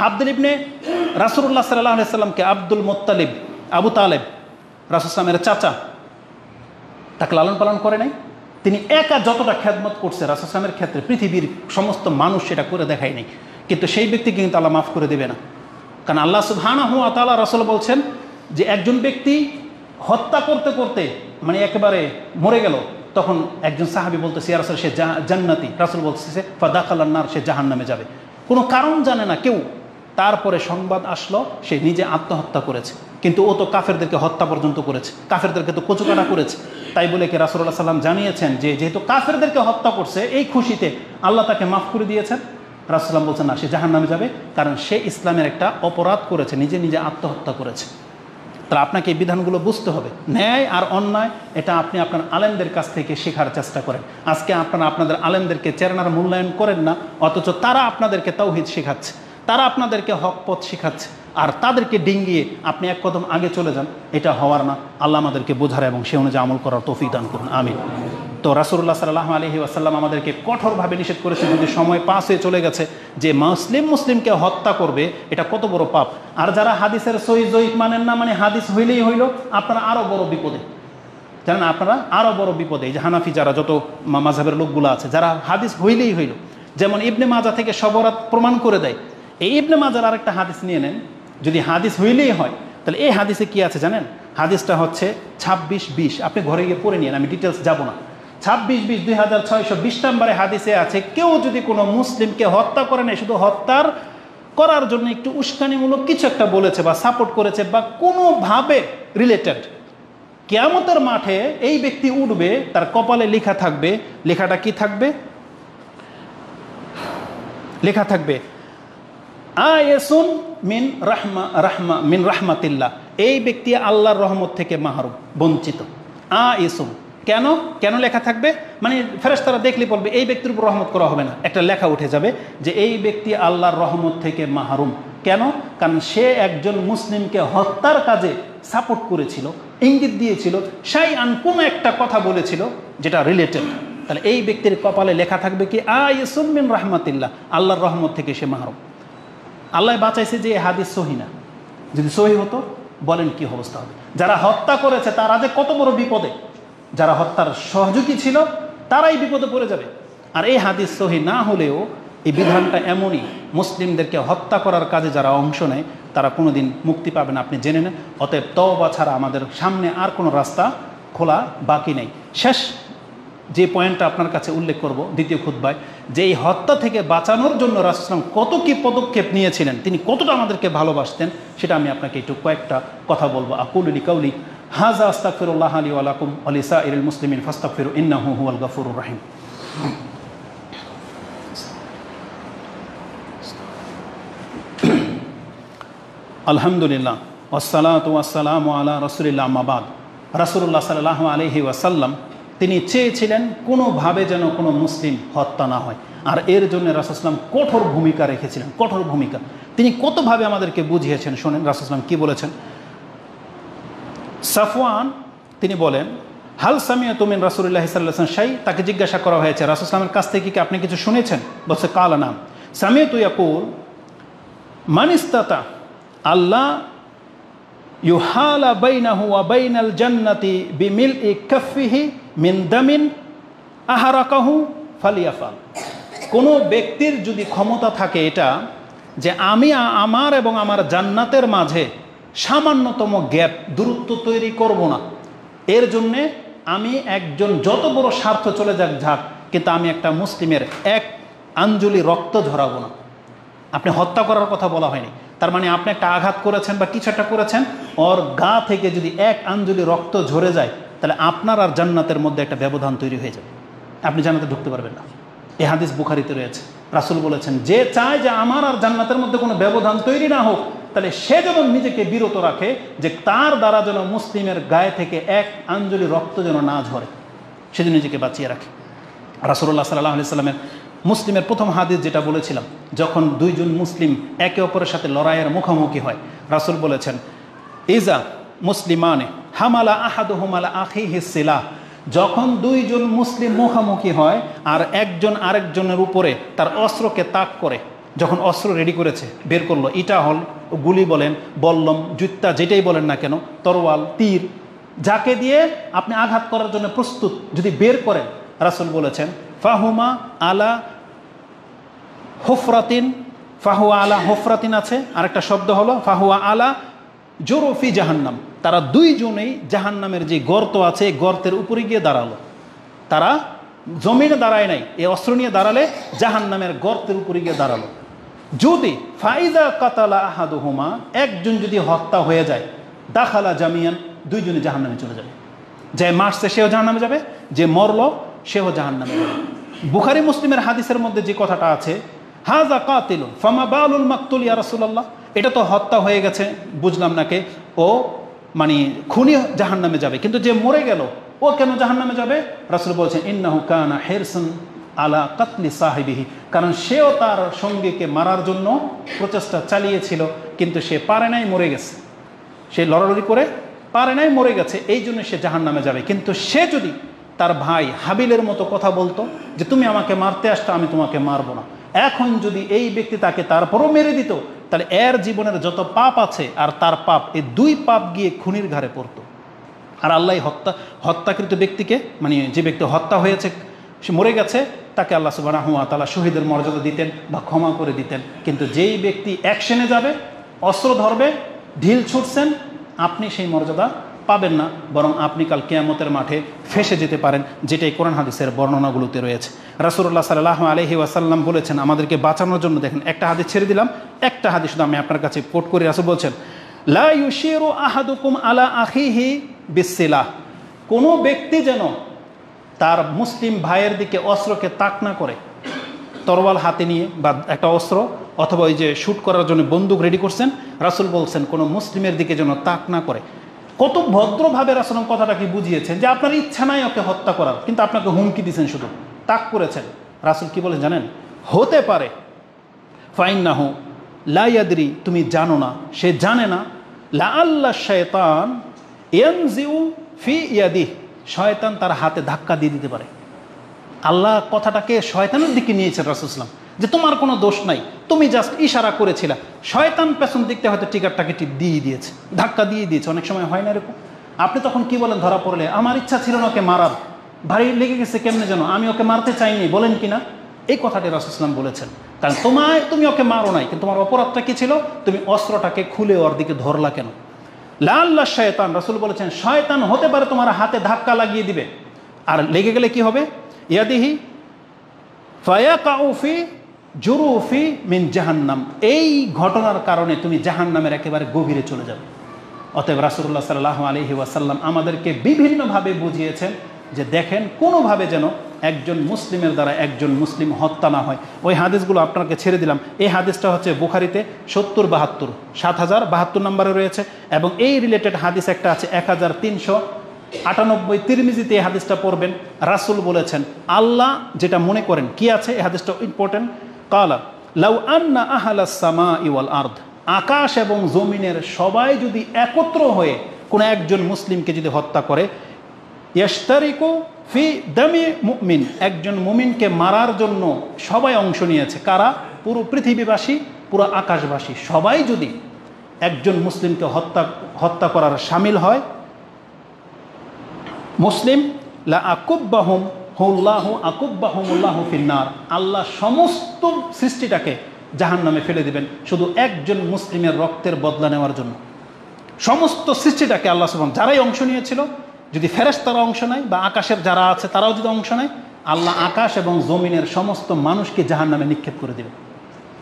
আব্দুল ইবনে রাসূলুল্লাহ সাল্লাল্লাহু আলাইহি সাল্লামকে আব্দুল মুত্তালিব, আবু তালেব রাসূল সাল্লামের চাচা, তাকে লালন পালন করে নাই। তিনি একা যতটা খেদমত করছে রাসূল সাল্লামের ক্ষেত্রে পৃথিবীর সমস্ত মানুষ সেটা করে দেখায় নাই। কিন্তু সেই ব্যক্তিকে কিন্তু আল্লাহ মাফ করে দেবে না। কারণ আল্লাহ সুবহানাহু ওয়া তাআলা রাসূল বলছেন যে একজন ব্যক্তি হত্যা করতে করতে মানে একেবারে মরে গেল, তখন একজন সাহাবী বলতেছে ইয়া রাসূল সে জান্নাতি, রাসূল বলতেছে ফাদাখালান নার, সে জাহান্নামে যাবে। কোনো কারণ জানে না কেউ। তারপরে সংবাদ আসলো সে নিজে আত্মহত্যা করেছে, কিন্তু ও তো কাফেরদেরকে হত্যা পর্যন্ত করেছে, কাফেরদেরকে তো কচুকাটা করেছে। তাই বলে কি রাসূলুল্লাহ সাল্লাম জানিয়েছেন যে যেহেতু কাফেরদেরকে হত্যা করছে এই খুশিতে আল্লাহ তাকে মাফ করে দিয়েছেন। রাসূল সাল্লাম বলছেন না, সে জাহান্নামে যাবে, কারণ সে ইসলামের একটা অপরাধ করেছে, নিজে নিজে আত্মহত্যা করেছে। তাহলে আপনাকে এই বিধানগুলো বুঝতে হবে। ন্যায় আর অন্যায় এটা আপনি আপনার আলেমদের কাছ থেকে শেখার চেষ্টা করেন। আজকে আপনারা আপনাদের আলেমদেরকে চেতনার মূল্যায়ন করেন না, অথচ তারা আপনাদেরকে তাওহীদ শেখাচ্ছে, তারা আপনাদেরকে হক পথ শেখাচ্ছে, আর তাদেরকে ডিঙ্গিয়ে আপনি এক কদম আগে চলে যান। এটা হওয়ার না। আল্লাহ আমাদেরকে বোঝার এবং সে অনুযায়ী আমল করার তৌফিক দান করুন, আমিন। তো রাসূলুল্লাহ সাল্লাল্লাহু আলাইহি ওয়াসাল্লাম আমাদেরকে কঠোরভাবে নিষেধ করেছে, যদি সময় পাস হয়ে চলে গেছে যে মুসলিমকে হত্যা করবে, এটা কত বড় পাপ। আর যারা হাদিসের সহিহ জয়ীফ মানেন না, মানে হাদিস হইলেই হইল, আপনারা আরও বড় বিপদে জানেন, আপনারা আরও বড় বিপদে। এই যে হানাফি যারা যত মাযহাবের লোকগুলো আছে, যারা হাদিস হইলেই হইল, যেমন ইবনে মাজা থেকে সবরাত প্রমাণ করে দেয়, এই ইবনে মাজার আরেকটা হাদিস নিয়ে নেন, যদি হাদিস হইলেই হয় তাহলে এই হাদিসে কি আছে জানেন? হাদিসটা হচ্ছে 26-20, আপনি ঘরে গিয়ে পড়ে নিন, আমি ডিটেলস যাব না। 26-20 2620 নম্বরে হাদিসে আছে, কেউ যদি কোনো মুসলিমকে হত্যা করে না, শুধু হত্যার করার জন্য একটু উস্কানিমূলক কিছু একটা বলেছে বা সাপোর্ট করেছে বা কোনোভাবে রিলেটেড, কিয়ামতের মাঠে এই ব্যক্তি উঠবে, তার কপালে লেখা থাকবে, লেখাটা কি থাকবে? লেখা থাকবে আয়েসুন মিন রাহমাতিল্লাহ, এই ব্যক্তি আল্লাহর রহমত থেকে মাহরুম, বঞ্চিত। আয়েসুন কেন কেন লেখা থাকবে? মানে ফেরেশতারা দেখলে বলবে এই ব্যক্তির উপর রহমত করা হবে না, একটা লেখা উঠে যাবে যে এই ব্যক্তি আল্লাহর রহমত থেকে মাহরুম। কেন? কারণ সে একজন মুসলিমকে হত্যার কাজে সাপোর্ট করেছিল, ইঙ্গিত দিয়েছিল, কোনো একটা কথা বলেছিল যেটা রিলেটেড। তাহলে এই ব্যক্তির কপালে লেখা থাকবে কি আয়েসুন মিন রাহমাতিল্লাহ, আল্লাহর রহমত থেকে সে মাহরুম। আল্লাহ বাঁচাইছে যে এই হাদিস সহি না, যদি সহি হতো বলেন কি অবস্থা হবে? যারা হত্যা করেছে তারা যে কত বড় বিপদে, যারা হত্যার সহযোগী ছিল তারাই বিপদে পড়ে যাবে। আর এই হাদিস সহি না হলেও এই বিধানটা এমনই, মুসলিমদেরকে হত্যা করার কাজে যারা অংশ নেয় তারা কোনোদিন মুক্তি পাবে না, আপনি জেনে নেন। অতএব তওবা ছাড়া আমাদের সামনে আর কোনো রাস্তা খোলা বাকি নেই। শেষ যে পয়েন্টটা আপনার কাছে উল্লেখ করব দ্বিতীয় খুতবায়, যে এই হত্যা থেকে বাঁচানোর জন্য রাসূল সাল্লাল্লাহু আলাইহি ওয়াসাল্লাম কত কি পদক্ষেপ নিয়েছিলেন, তিনি কতটা আমাদেরকে ভালোবাসতেন, সেটা আমি আপনাকে একটু কয়েকটা কথা বলবো। আকুলু লিকাউলি হাযা আস্তাগফিরুল্লাহ লি ওয়া লাকুম ওয়া লিসাইরিল মুসলিমিন ফাস্তাগফিরু ইন্নাহু হুয়াল গফুরুর রহিম। আলহামদুলিল্লাহ ওয়াসসালাতু ওয়াসসালামু আলা রাসূলিল্লাহ, আম্মা বাদ। রাসূলুল্লাহ সাল্লাল্লাহু আলাইহি ওয়াসাল্লাম তিনি চেয়েছিলেন কোনোভাবে যেন কোনো মুসলিম হত্যা না হয়, আর এর জন্য রাসূল সাল্লাল্লাহু আলাইহি ওয়াসাল্লাম কঠোর ভূমিকা রেখেছিলেন, কঠোর ভূমিকা। তিনি কতভাবে আমাদেরকে বুঝিয়েছেন শোনেন রাসূল সাল্লাল্লাহু আলাইহি ওয়াসাল্লাম কী বলেছেন। সাফওয়ান তিনি বলেন, হাল সামিআতু মিন রাসূলিল্লাহি সাল্লাল্লাহু আলাইহি ওয়াসাল্লাম শাই, তাকে জিজ্ঞাসা করা হয়েছে রাসূল সাল্লাল্লাহু আলাইহি ওয়াসাল্লামের কাছ থেকে কি আপনি কিছু শুনেছেন? বলছে কালা নাম। সামিআতু ইয়াকুল মান ইসতাতা আল্লাহ ইউহালা বাইনাহু ওয়া বাইনাল জান্নাতি বিমিলই কাফিহি মিন দামিন আহারাকাহু ফালিয়াফাল। কোনো ব্যক্তির যদি ক্ষমতা থাকে এটা যে আমি আমার এবং আমার জান্নাতের মাঝে সামান্যতম গ্যাপ, দূরত্ব তৈরি করব না, এর জন্যে আমি একজন যত বড় স্বার্থ চলে যাক, কিন্তু আমি একটা মুসলিমের এক আঞ্জলি রক্ত ঝরাবো না। আপনি হত্যা করার কথা বলা হয়নি, তার মানে আপনি একটা আঘাত করেছেন বা কিছু একটা করেছেন, ওর গা থেকে যদি এক আঞ্জলি রক্ত ঝরে যায় তাহলে আপনার আর জান্নাতের মধ্যে একটা ব্যবধান তৈরি হয়ে যাবে, আপনি জান্নাতে ঢুকতে পারবেন না। এই হাদিস বুখারীতে রয়েছে। রাসূল বলেছেন যে চায় যে আমার আর জান্নাতের মধ্যে কোনো ব্যবধান তৈরি না হোক, তাহলে সে যেন নিজেকে বিরত রাখে যে তার দ্বারা যেন মুসলিমের গায়ে থেকে এক আঞ্জলি রক্ত যেন না ঝরে, সে যেন নিজেকে বাঁচিয়ে রাখে। রাসূলুল্লাহ সাল্লাল্লাহু আলাইহি ওয়াসাল্লামের মুসলিমের প্রথম হাদিস যেটা বলেছিলাম, যখন দুইজন মুসলিম একে অপরের সাথে লড়াইয়ের মুখোমুখি হয়, রাসূল বলেছেন ইজা মুসলিমানে হামালা আহাদুহুম আলা আখিহি সিলাহ, যখন দুইজন মুসলিম মুখোমুখি হয় আর একজন আরেকজনের উপরে তার অস্ত্রকে তাক করে, যখন অস্ত্র রেডি করেছে, বের করলো, ইটা হল, গুলি বলেন, বল্লম, জুত্তা, যেটাই বলেন না কেন, তরোয়াল, তীর, যাকে দিয়ে আপনি আঘাত করার জন্য প্রস্তুত যদি বের করেন, রাসূল বলেছেন ফাহুমা আলা হুফরাতিন, ফাহুয়া আলা হুফরাতিন আছে, আরেকটা শব্দ হলো ফাহুয়া আলা জোরফি জাহান্নাম, তারা দুইজনেই জাহান্নামের যে গর্ত আছে গর্তের উপরে গিয়ে দাঁড়ালো। তারা জমিনে দাঁড়ায় নাই, এই অস্ত্র নিয়ে দাঁড়ালে জাহান্নামের গর্তের উপরে গিয়ে দাঁড়ালো। যদি ফাইজা কাতালা আহাদুহুমা, একজন যদি হত্যা হয়ে যায়, দাখালা জামিয়ান, দুইজনে জাহান্নামে চলে যাবে। যে মারছে সেও জাহান্নামে যাবে, যে মরল সেও জাহান্নামে যাবে। বুখারী মুসলিমের হাদিসের মধ্যে যে কথাটা আছে, হাজা কাতিলুন ফামা বালুল মাকতুল ইয়া রাসূলুল্লাহ, এটা তো হত্যা হয়ে গেছে, বুঝলাম নাকি ও মানে খুনি জাহান্নামে যাবে, কিন্তু যে মরে গেল ও কেন জাহান্নামে যাবে? রাসূল বলছেন ইন্নাহু কানা হিরসুন আলা কাতলি সাহিবিহি, কারণ সেও তার সঙ্গীকে মারার জন্য প্রচেষ্টা চালিয়েছিল, কিন্তু সে পারে নাই, মরে গেছে। সে লড়ালড়ি করে পারে নাই, মরে গেছে, এই জন্য সে জাহান্নামে যাবে। কিন্তু সে যদি তার ভাই হাবিলের মতো কথা বলতো যে তুমি আমাকে মারতে আসতো, আমি তোমাকে মারবো না, এখন যদি এই ব্যক্তি তাকে তারপরও মেরে দিত, তাহলে এর জীবনের যত পাপ আছে আর তার পাপ, এই দুই পাপ গিয়ে খুনির ঘাড়ে পড়তো। আর আল্লাহ হত্যাকৃত ব্যক্তিকে, মানে যে ব্যক্তি হত্যা হয়েছে, সে মরে গেছে, তাকে আল্লাহ সুবহানাহু ওয়া তাআলা শহীদের মর্যাদা দিতেন বা ক্ষমা করে দিতেন। কিন্তু যেই ব্যক্তি অ্যাকশনে যাবে, অস্ত্র ধরবে, ঢিল ছুটছেন, আপনি সেই মর্যাদা পাবেন না, বরং আপনি কাল কিয়ামতের মাঠে ফেসে যেতে পারেন, যেটাই কোরআন হাদিসের বর্ণনাগুলোতে রয়েছে। রাসূলুল্লাহ সাল্লাল্লাহু আলাইহি ওয়াসাল্লাম বলেছেন আমাদেরকে বাঁচানোর জন্য, দেখেন একটা হাদিস ছেড়ে দিলাম, একটা হাদিস শুধু আমি আপনার কাছে কোট করি। রাসূল বলছেন লা ইউশিরু আহাদুকুম আলা আখিহি বিসসিলাহ, কোনো ব্যক্তি যেন তার মুসলিম ভাইয়ের দিকে অস্ত্রকে তাক না করে, তরোয়াল হাতে নিয়ে বা একটা অস্ত্র অথবা ওই যে শ্যুট করার জন্য বন্দুক রেডি করছেন, রাসূল বলছেন কোনো মুসলিমের দিকে যেন তাক না করে। কত ভদ্রভাবে রাসূল কথাটাকে বুঝিয়েছেন যে আপনার ইচ্ছা নাই ওকে হত্যা করার, কিন্তু আপনাকে হুমকি দিয়েছেন, শুধু তাক করেছেন। রাসূল কি বলেন জানেন? হতে পারে ফাইন্নাহু লা ইয়াদরি, তুমি জানো না, সে জানে না, লা আল্লাহ শায়তান ইয়ানজিউ ফি ইয়াদিহি, শয়তান তার হাতে ধাক্কা দিয়ে দিতে পারে। আল্লাহ কথাটাকে শয়তানের দিকে নিয়েছেন রাসূল সাল্লাল্লাহু আলাইহি ওয়াসাল্লাম, যে তোমার কোনো দোষ নাই, তুমি জাস্ট ইশারা করেছিলা, শয়তান পেছন দিকতে হয়তো টিকারটাকে টিপ দিয়ে দিয়েছে, ধাক্কা দিয়ে দিয়েছে। অনেক সময় হয় না এরকম? আপনি তখন কি বলেন ধরা পড়লে? আমার ইচ্ছা ছিল না ওকে মারার, ভারী লেগে গেছে কেমনে যেন, আমি ওকে মারতে চাইনি, বলেন কি না? এই কথাটি রাসূল সাল্লাল্লাহু আলাইহি ওয়াসাল্লাম বলেছেন। কারণ তুমি ওকে মারো নাই, কিন্তু তোমার অপরাধটা কি ছিল? তুমি অস্ত্রটাকে খুলে ওর দিকে ধরলা কেন? লা আল্লাহ শয়তান, রাসূল বলেছেন শয়তান হতে পারে তোমার হাতে ধাক্কা লাগিয়ে দিবে, আর লেগে গেলে কি হবে? ইয়াদিহি ফায়াকাউ ফি জুরুফি মিন জাহান্নাম, এই ঘটনার কারণে তুমি জাহান্নামের একেবারে গভীরে চলে যাবে। অতএব রাসূলুল্লাহ সাল্লাল্লাহু আলাইহি ওয়াসাল্লাম আমাদেরকে বিভিন্নভাবে বুঝিয়েছেন যে দেখেন কোনোভাবে যেন একজন মুসলিমের দ্বারা একজন মুসলিম হত্যা না হয়। ওই হাদিসগুলো আপনাকে ছেড়ে দিলাম। এই হাদিসটা হচ্ছে বুখারীতে 7072 নম্বরে রয়েছে, এবং এই রিলেটেড হাদিস একটা আছে 1398, তিরমিজিতে এই হাদিসটা পড়বেন। রাসূল বলেছেন আল্লাহ যেটা মনে করেন, কি আছে এই হাদিসটা ইম্পর্টেন্ট, কালা লাউ আন্না আহলাস সামাই ওয়াল আরদ, আকাশ এবং জমিনের সবাই যদি একত্র হয়ে কোনো একজন মুসলিমকে যদি হত্যা করে, ইয়াশতারিকু ফি দামি মুমিন, একজন মুমিনকে মারার জন্য সবাই অংশ নিয়েছে। কারা? পুরো পৃথিবীবাসী, পুরো আকাশবাসী সবাই যদি একজন মুসলিমকে হত্যা করার শামিল হয়, মুসলিম লা আকুব্বাহুম হুল্লাহু আকুব্বাহুমুল্লাহু ফিন্নার, আল্লাহ সমস্ত সৃষ্টিটাকে জাহান্নামে ফেলে দিবেন শুধু একজন মুসলিমের রক্তের বদলা নেওয়ার জন্য। সমস্ত সৃষ্টিটাকে আল্লাহ সুবহান, যারাই অংশ নিয়েছিল, যদি ফেরেশতারা অংশ নেয় বা আকাশের যারা আছে তারাও যদি অংশ নেয়, আল্লাহ আকাশ এবং জমিনের সমস্ত মানুষকে জাহান্নামে নিক্ষেপ করে দেবে।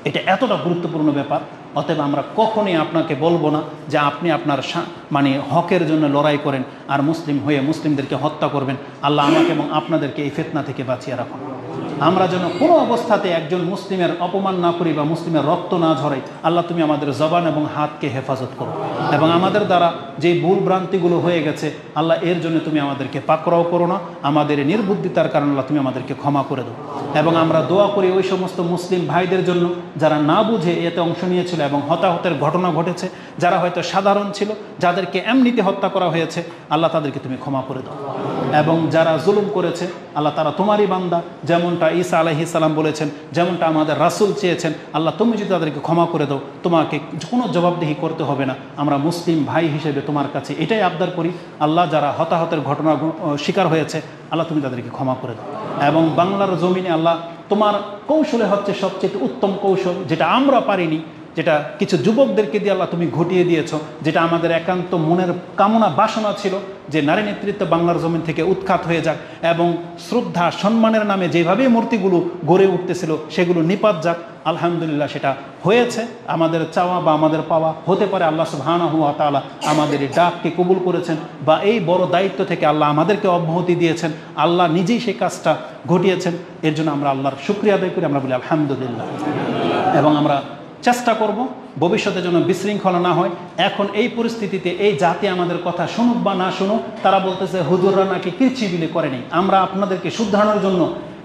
এটা এতটা গুরুত্বপূর্ণ ব্যাপার। অতএব আমরা কখনোই আপনাকে বলবো না যে আপনি আপনার মানে হকের জন্য লড়াই করেন আর মুসলিম হয়ে মুসলিমদেরকে হত্যা করবেন। আল্লাহ আমাকে এবং আপনাদেরকে এই ফিতনা থেকে বাঁচিয়ে রাখুন। আমরা যেন কোনো অবস্থাতে একজন মুসলিমের অপমান না করি বা মুসলিমের রক্ত না ঝরাই। আল্লাহ তুমি আমাদের জবান এবং হাতকে হেফাজত করো, এবং আমাদের দ্বারা যে ভুল ভ্রান্তিগুলো হয়ে গেছে আল্লাহ এর জন্য তুমি আমাদেরকে পাকড়াও করো না। আমাদের নির্বুদ্ধিতার কারণে আল্লাহ তুমি আমাদেরকে ক্ষমা করে দাও। এবং আমরা দোয়া করি ওই সমস্ত মুসলিম ভাইদের জন্য যারা না বুঝে এতে অংশ নিয়েছিল এবং হতাহতের ঘটনা ঘটেছে, যারা হয়তো সাধারণ ছিল, যাদেরকে এমনিতে হত্যা করা হয়েছে, আল্লাহ তাদেরকে তুমি ক্ষমা করে দাও। এবং যারা জুলুম করেছে আল্লাহ তারা তোমারই বান্দা, যেমনটা ঈসা আলাইহিস সালাম বলেছেন, যেমনটা আমাদের রাসূল চেয়েছেন, আল্লাহ তুমি যদি তাদেরকে ক্ষমা করে দাও তোমাকে কোনো জবাবদিহি করতে হবে না। আমরা মুসলিম ভাই হিসেবে তোমার কাছে এটাই আবদার করি, আল্লাহ যারা হতাহতের ঘটনা শিকার হয়েছে আল্লাহ তুমি তাদেরকে ক্ষমা করে দাও। এবং বাংলার জমিনে আল্লাহ তোমার কৌশলে হচ্ছে সবচেয়ে উত্তম কৌশল, যেটা আমরা পারিনি, যেটা কিছু যুবকদেরকে দিয়ে আল্লাহ তুমি ঘটিয়ে দিয়েছ, যেটা আমাদের একান্ত মনের কামনা বাসনা ছিল যে নারী নেতৃত্ব বাংলার জমিন থেকে উৎখাত হয়ে যাক এবং শ্রদ্ধা সম্মানের নামে যেভাবে মূর্তিগুলো গড়ে উঠতেছিল সেগুলো নিপাত যাক। আলহামদুলিল্লাহ সেটা হয়েছে। আমাদের চাওয়া বা আমাদের পাওয়া হতে পারে আল্লাহ সুবহানাহু ওয়া তাআলা আমাদের এই ডাককে কবুল করেছেন বা এই বড় দায়িত্ব থেকে আল্লাহ আমাদেরকে অব্যাহতি দিয়েছেন, আল্লাহ নিজেই সেই কাজটা ঘটিয়েছেন। এর জন্য আমরা আল্লাহর শুকরিয়া আদায় করি, আমরা বলি আলহামদুলিল্লাহ। এবং আমরা চেষ্টা করব ভবিষ্যতে যেন বিশৃঙ্খলা না হয়। এখন এই পরিস্থিতিতে এই জাতি আমাদের কথা শুনুক বা না শুনুক, তারা বলতেছে হুজুররা নাকি কিচ্ছু বিলি করেনি। আমরা আপনাদেরকে শুধরানোর জন্য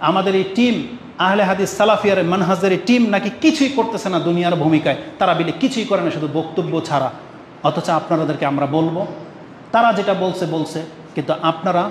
আমাদের এই টিম আহলে হাদিস সালাফিয়ার মানহাজের টিম নাকি কিছুই করতেছে না দুনিয়ার ভূমিকায়, তারা বিলি কিছুই করে না শুধু বক্তব্য ছাড়া। অথচ আপনাদেরকে আমরা বলবো তারা যেটা বলছে, কিন্তু আপনারা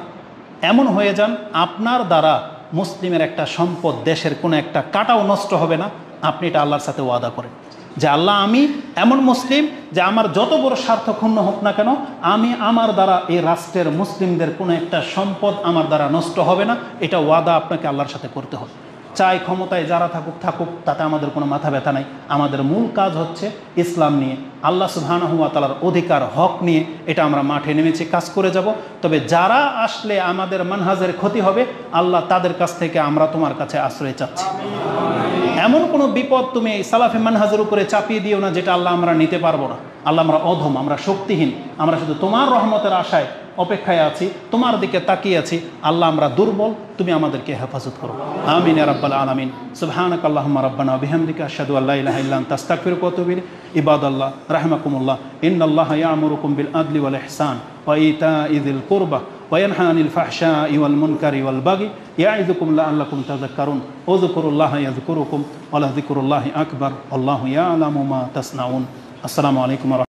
এমন হয়ে যান আপনার দ্বারা মুসলিমের একটা সম্পদ, দেশের কোনো একটা কাটাও নষ্ট হবে না। আপনি এটা আল্লাহর সাথে ওয়াদা করেন যে আল্লাহ আমি এমন মুসলিম যে আমার যত বড় স্বার্থ ক্ষুণ্ণ হোক না কেন, আমি আমার দ্বারা এই রাষ্ট্রের মুসলিমদের কোনো একটা সম্পদ আমার দ্বারা নষ্ট হবে না। এটা ওয়াদা আপনাকে আল্লাহর সাথে করতে হবে। চাই ক্ষমতায় যারা থাকুক তাতে আমাদের কোনো মাথা ব্যথা নাই। আমাদের মূল কাজ হচ্ছে ইসলাম নিয়ে, আল্লাহ সুবহানাহু ওয়া তাআলার অধিকার হক নিয়ে এটা আমরা মাঠে নেমেছি, কাজ করে যাব। তবে যারা আসলে আমাদের মানহাজের ক্ষতি হবে আল্লাহ তাদের কাছ থেকে আমরা তোমার কাছে আশ্রয় চাচ্ছি। এমন কোনো বিপদ তুমি এই সালাফি মানহাজের উপরে চাপিয়ে দিও না যেটা আল্লাহ আমরা নিতে পারবো না। আল্লাহ আমরা অধম, আমরা শক্তিহীন, আমরা শুধু তোমার রহমতের আশায় অপেক্ষায় আছি, তোমার দিকে তাকিয়ে আছি। আল্লাহ আমরা দুর্বল, তুমি আমাদেরকে হেফাজত করো। আমিন ইয়া রাব্বাল আলামিন। সুবহানাকা আল্লাহুম্মা রাব্বানা ওয়া বিহামদিকা আশহাদু আল্লা ইলাহা ইল্লা আনতা আস্তাগফিরুকা ওয়া আতুবু ইলাইক। ইবাদাল্লাহ রাহিমাকুমুল্লাহ, ইন্নাল্লাহা ইয়া'মুরুকুম বিল আদলি ওয়াল ইহসান ওয়া ইতা'i যিল কুরবা ওয়া ইয়ানহা আনিল ফাহশা'i ওয়াল মুনকারি ওয়াল বাগি ইয়া'iযুকুম লাআল্লাকুম তাযাক্কারুন। উযকুরুল্লাহা ইয়াযকুরুকুম ওয়া লাযিকরুল্লাহি আকবার। আল্লাহু ইয়া'লামু মা তাসনাউন। আসসালামু আলাইকুম।